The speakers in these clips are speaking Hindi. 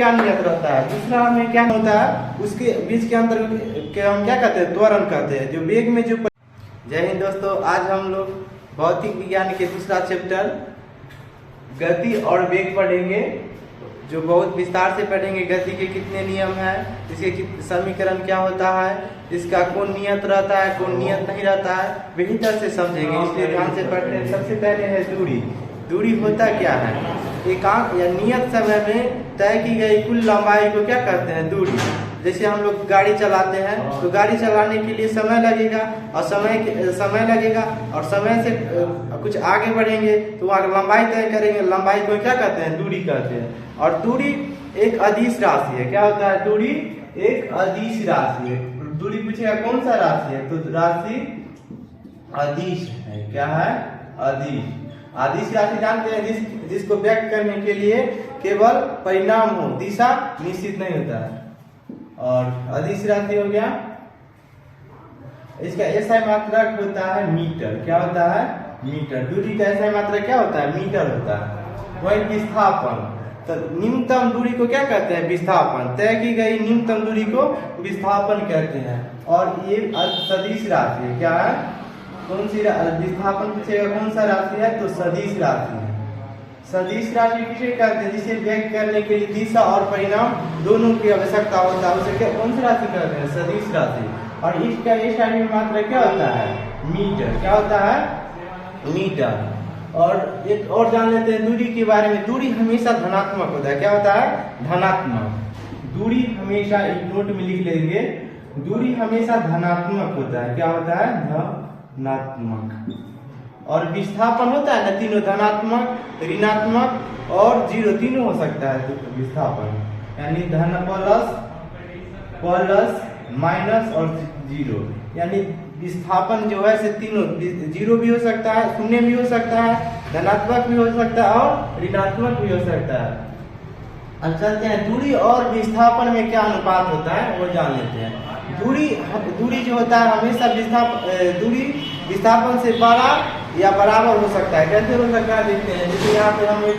क्या नियत रहता है, दूसरा में क्या होता है, उसके बीच के अंतर के हम क्या कहते हैं, त्वरण कहते हैं। जो वेग में जो जय हिंद दोस्तों, आज हम लोग भौतिक विज्ञान के दूसरा चैप्टर गति और वेग पढ़ेंगे, जो बहुत विस्तार से पढ़ेंगे। गति के कितने नियम हैं, इसके समीकरण क्या होता है, इसका कौन नियत रहता है, कौन नियत नहीं रहता है, बेहतर से समझेंगे, इसलिए ध्यान से पढ़ते हैं। सबसे पहले है दूरी। दूरी होता क्या है, एकांक या नियत समय में तय की गई कुल लंबाई को क्या कहते हैं, दूरी। जैसे हम लोग गाड़ी चलाते हैं तो गाड़ी चलाने के लिए समय लगेगा और समय लगेगा और समय से कुछ आगे बढ़ेंगे तो वहाँ लंबाई तय करेंगे, लंबाई को क्या कहते हैं, दूरी कहते हैं। और दूरी एक अदिश राशि है। क्या होता है, दूरी एक अदिश राशि है। दूरी पूछेगा कौन सा राशि है, तो राशि अदिश है। क्या है, अदिश। अदिश राशि जानते हैं, जिसको व्यक्त करने के लिए केवल परिणाम हो, दिशा निश्चित नहीं होता है। और अदिश राशि हो गया, इसका एसआई मात्रक होता है मीटर। क्या होता है, मीटर। दूरी का एसआई मात्रक क्या होता है, मीटर होता है। वही विस्थापन, तो न्यूनतम दूरी को क्या कहते हैं, विस्थापन। तय की गई न्यूनतम दूरी को विस्थापन कहते हैं। और ये सदिश राशि है। क्या है, कौन सी विस्थापन पूछेगा कौन सा राशि है, तो सदिश राशि है। सदिश राशि किसे कहते हैं, जिसे व्यक्त करने के लिए दिशा और परिणाम दोनों की आवश्यकता होता है, उसे क्या कौन सी राशि कहते हैं, सदिश राशि। और इसका एसआई मात्रा क्या होता है, मीटर। क्या होता है, मीटर। और एक और जान लेते हैं दूरी के बारे में। दूरी हमेशा धनात्मक होता है। क्या होता है, धनात्मक। दूरी हमेशा, एक नोट में लिख लेंगे, दूरी हमेशा धनात्मक होता है। क्या होता है, धनात्मक। और विस्थापन होता है ना, तीनों, धनात्मक, ऋणात्मक और जीरो, तीनों हो सकता है विस्थापन। यानी धन प्लस माइनस और जीरो, यानी विस्थापन जो है से तीनों, जीरो भी हो सकता है, शून्य भी हो सकता है, धनात्मक भी हो सकता है और ऋणात्मक भी हो सकता है। अब चलते हैं दूरी और विस्थापन में क्या अनुपात होता है, वो जान लेते हैं। दूरी जो होता है हमेशा दूरी विस्थापन से बड़ा या बराबर हो सकता है। कैसे हो सकता है, देखते हैं। जैसे यहाँ पे हम एक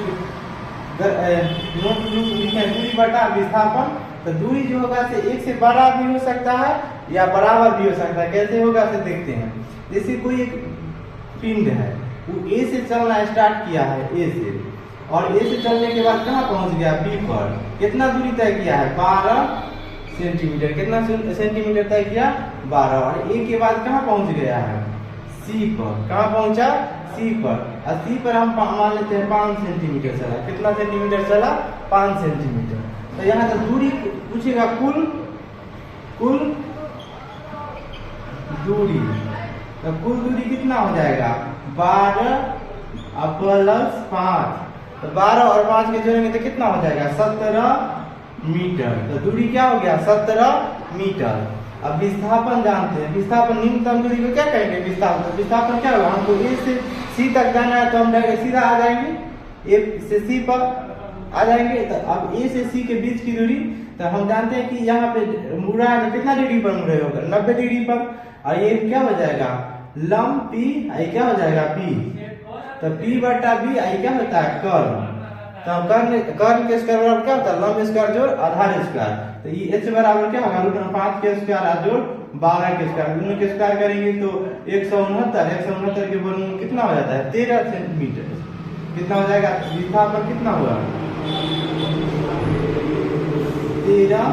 नोट लिखे हैं, दूरी बटा विस्थापन, तो दूरी जो होगा से एक से बड़ा भी हो सकता है या बराबर भी हो सकता है। कैसे होगा से देखते हैं। जैसे कोई एक पिंड है, वो ए से चलना स्टार्ट किया है, ए से, और ए से चलने के बाद कहाँ पहुंच गया, बी पर। कितना दूरी तय किया है, 12 सेंटीमीटर। कितना सेंटीमीटर तय किया, 12। और ए के बाद कहाँ पहुंच गया है, सी पर। कहाँ पहुंचा, सी पर। और सी पर हम मान लेते हैं 5 सेंटीमीटर चला। कितना सेंटीमीटर चला, 5 सेंटीमीटर। तो यहाँ तो दूरी पूछेगा कुल दूरी, तो कुल दूरी कितना हो जाएगा, 12 प्लस 5, तो 12 और 5 के जोड़ेंगे तो कितना हो जाएगा, 17 मीटर। तो दूरी क्या हो गया, 17 मीटर। अब विस्थापन जानते हैं। विस्थापन न्यूनतम दूरी को क्या कहेंगे, विस्थापन क्या होगा, हमको ए से सी तक जाना है तो हम सीधा आ जाएंगे, ए से सी पर आ जाएंगे। तो अब ए से सी के बीच की दूरी, तो हम जानते हैं कि यहाँ पे मुड़ा है तो कितना डिग्री पर मुड़े होगा, 90 डिग्री पर। और ये क्या हो जाएगा, लंब पी, आई क्या हो जाएगा, पी। तो पी बटा बी, आई क्या होता है, कर्ल। तो कर्ण के स्क्वायर बराबर क्या होता है, लंब स्क्वायर जोड़ आधार स्क्वायर। तो ये h बराबर क्या होगा, √5 के स्क्वायर जोड़ 12 के स्क्वायर, दोनों के स्क्वायर करेंगे तो 169 के वर्गमूल कितना हो जाता है, 13 सेंटीमीटर। कितना हो जाएगा, विस्थापन कितना हुआ, 13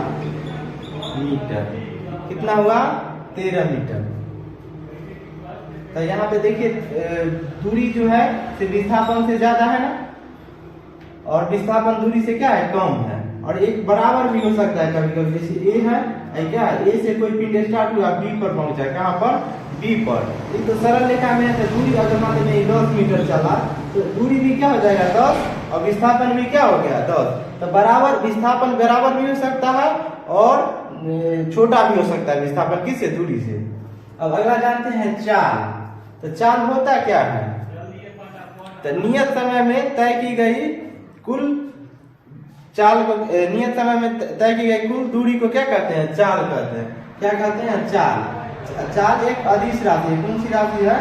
मीटर। कितना हुआ, 13 मीटर। तो यहाँ पे देखिए दूरी जो है से विस्थापन से ज्यादा है ना, और विस्थापन दूरी से क्या है, कम है। और एक बराबर भी हो सकता है कभी कभी। जैसे ए है, क्या ए से कोई पिंड स्टार्ट हुआ, बी पर पहुंचा, कहाँ पर, बी पर। ये तो सरल रेखा में है, दूरी अगर मान लीजिए 10 मीटर चला तो दूरी भी क्या हो जाएगा, 10, और विस्थापन भी क्या हो गया, 10। तो बराबर विस्थापन बराबर भी हो सकता है और छोटा भी हो सकता है विस्थापन, किससे, दूरी से। अब अगला जानते हैं चाल। तो चाल होता क्या है, तो नियत समय में तय की गई कुल चाल को, नियत समय में तय की गई कुल दूरी को क्या कहते हैं, चाल कहते हैं। क्या कहते हैं, चाल। चाल एक अदिश राशि है। कौन सी राशि है,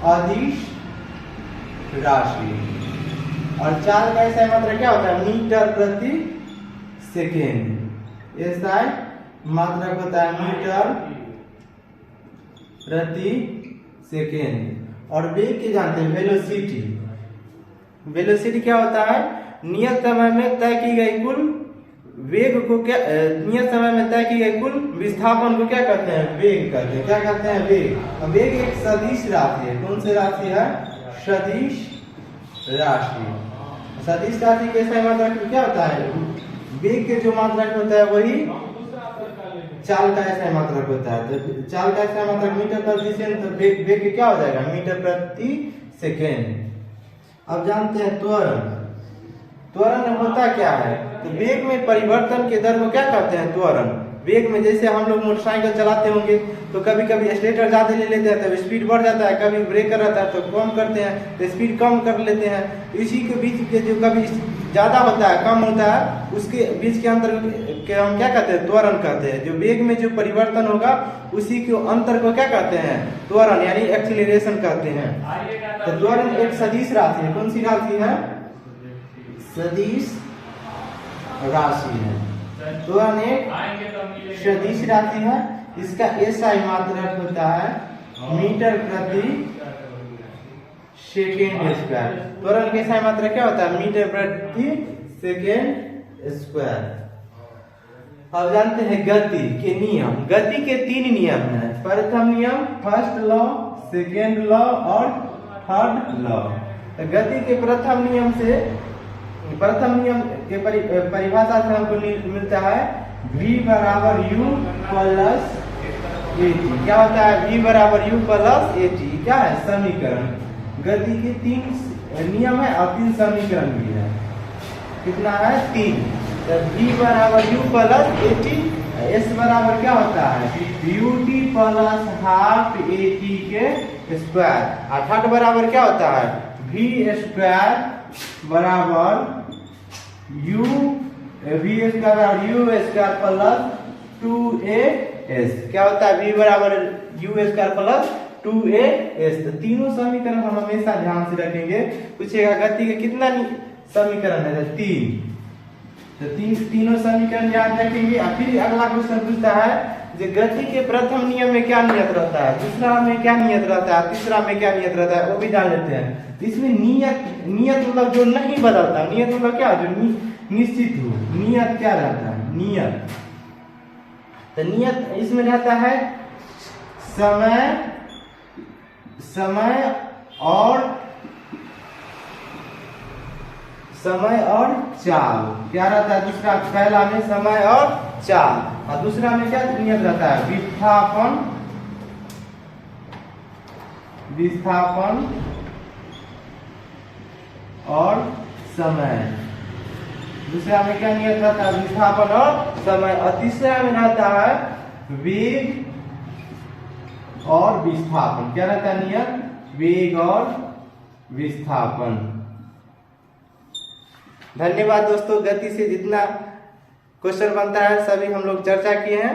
अदिश राशि। और चाल का ऐसा मात्रा क्या होता है, मीटर प्रति सेकेंड। एसआई मात्रक होता है मीटर प्रति सेकेंड। और वेग के जानते हैं वेलोसिटी। वेलोसिटी क्या होता है? नियत समय में तय की गई कुल वेग को क्या नियत समय में तय की गई कुल विस्थापन को क्या कहते हैं? वेग कहते हैं। क्या कहते हैं? वेग। वेग एक सदिश राशि है। कौन सी राशि है? सदिश राशि। सदिश राशि के SI मात्रक क्या होता है? वेग के जो मात्रक होता है वही चाल का SI मात्रक होता है। तो चाल का SI मात्रक मीटर प्रति सेकंड, तो वेग क्या हो जाएगा? मीटर प्रति सेकेंड। अब जानते हैं त्वरण। त्वरण होता क्या है? तो वेग में परिवर्तन के दर को क्या कहते हैं? त्वरण। वेग में जैसे हम लोग मोटरसाइकिल चलाते होंगे तो कभी कभी एक्सीलरेटर ज्यादा ले लेते हैं तो स्पीड बढ़ जाता है, कभी ब्रेकर रहता है तो कम करते हैं तो स्पीड कम कर लेते हैं। इसी के बीच के जो कभी ज्यादा होता है कम होता है उसके बीच के अंतर के हम क्या कहते हैं? त्वरण कहते हैं। जो वेग में जो परिवर्तन होगा उसी के अंतर को क्या कहते हैं? त्वरण यानी एक्सीलरेशन कहते हैं। तो त्वरण एक सदिश राशि है। कौन सी राशि है? सदिश राशि है। त्वरण एक सदिश राशि है। इसका SI मात्रक होता है मीटर प्रति सेकेंड स्क्वायर। त्वरण के SI मात्रक क्या होता है? मीटर प्रति सेकेंड स्क्वायर। अब जानते हैं गति के नियम। गति के 3 नियम हैं। प्रथम नियम, फर्स्ट लॉ, सेकेंड लॉ और थर्ड लॉ। गति के प्रथम नियम के परिभाषा से हमको मिलता है V बराबर U प्लस AT। क्या होता है? V बराबर U प्लस AT क्या है? समीकरण। गति के 3 नियम है और 3 समीकरण भी है। कितना है? 3। तो V बराबर U प्लस AT, S बराबर क्या होता है? UT प्लस हाफ AT के स्क्वायर। और थर्ड बराबर क्या होता है? V स्क्वायर बराबर U स्क्वायर प्लस 2AS। क्या होता है? V बराबर U स्क्वायर प्लस 2AS। तो तीनों समीकरण हम हमेशा ध्यान से रखेंगे। पूछेगा गति के कितना समीकरण है? 3। तो तीनों समीकरण याद रखेंगे। फिर अगला क्वेश्चन पूछता है कि गति के प्रथम नियम में क्या नियत रहता है, दूसरा में क्या नियत रहता है, तीसरा में क्या नियत रहता है, वो भी जान लेते हैं। तो इसमें नियत मतलब जो नहीं बदलता। नियत मतलब क्या? जो निश्चित हो। नियत क्या रहता है? नियत। तो नियत इसमें रहता है समय और चाल। क्या रहता है? दूसरा पहला में समय और चाल और दूसरा में क्या नियत रहता है? विस्थापन और समय। दूसरा में क्या नियत रहता है? विस्थापन और समय। और तीसरा में रहता है वेग और विस्थापन। क्या रहता है नियत? वेग और विस्थापन। धन्यवाद दोस्तों। गति से जितना क्वेश्चन बनता है सभी हम लोग चर्चा किए हैं।